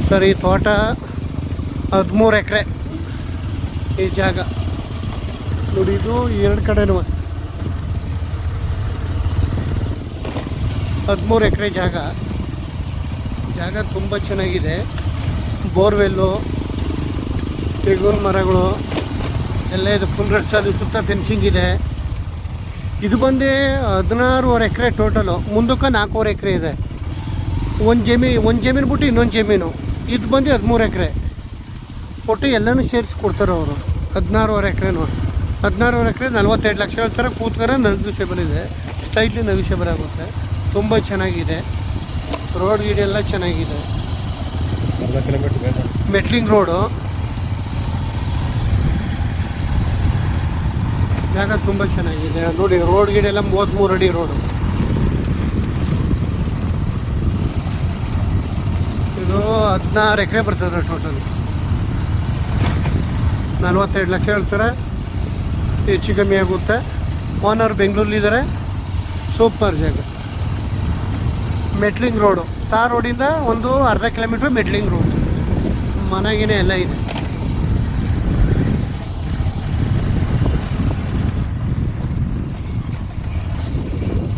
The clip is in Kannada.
ಸರ್ ಈ ತೋಟ 13 ಎಕರೆ ಈ ಜಾಗ ನೋಡಿ. ಇದು ಎರಡು ಕಡೆನೂ 13 ಎಕರೆ ಜಾಗ ತುಂಬ ಚೆನ್ನಾಗಿದೆ. ಬೋರ್ವೆಲ್ಲು, ತೆಂಗಿನ ಮರಗಳು ಎಲ್ಲ ಇದೆ. ಫುಲ್ ರೆಸ್ಟ್ ಅದು ಸುತ್ತ ಫೆನ್ಸಿಂಗ್ ಇದೆ. ಇದು ಬಂದು 16.5 ಎಕರೆ ಟೋಟಲು. ಮುಂದಕ್ಕೆ 4.5 ಎಕರೆ ಇದೆ. ಒಂದು ಜಮೀನು ಬಿಟ್ಟು ಇನ್ನೊಂದು ಜಮೀನು. ಇದು ಬಂದು 13 ಎಕರೆ. ಒಟ್ಟು ಎಲ್ಲನೂ ಸೇರಿಸ್ಕೊಡ್ತಾರೆ ಅವರು. 16.5 ಎಕರೆನೂ 16.5 ಎಕರೆ 42 ಲಕ್ಷ ಹೇಳ್ತಾರೆ. ಕೂತ್ಕರ ನೆಗೋಷಿಯಬಲ್ ಇದೆ, ಸ್ಟೈಟ್ಲಿ ನೆಗೋಷಿಯಬಲ್ ಆಗುತ್ತೆ. ತುಂಬ ಚೆನ್ನಾಗಿದೆ. ರೋಡ್ ಗೀಡೆಲ್ಲ ಚೆನ್ನಾಗಿದೆ. ಮೆಟ್ಲಿಂಗ್ ರೋಡು ಜಾಗ ತುಂಬ ಚೆನ್ನಾಗಿದೆ ನೋಡಿ. ರೋಡ್ ಗಿಡೆಲ್ಲ 33 ಅಡಿ ರೋಡು. ಇದು 16 ಎಕರೆ ಬರ್ತದೆ ಟೋಟಲ್. 42 ಲಕ್ಷ ಹೇಳ್ತಾರೆ, ಹೆಚ್ಚು ಕಮ್ಮಿ ಆಗುತ್ತೆ. ಓನರ್ ಬೆಂಗಳೂರಲ್ಲಿದ್ದಾರೆ. ಸೂಪರ್ ಜಾಗ. ಮೆಟ್ಲಿಂಗ್ ರೋಡು, ತಾರ್ ರೋಡಿಂದ ಒಂದು ಅರ್ಧ ಕಿಲೋಮೀಟ್ರ್ ಮೆಟ್ಲಿಂಗ್ ರೋಡ್. ಮನೆಗೇನೆ ಎಲ್ಲ ಇದೆ.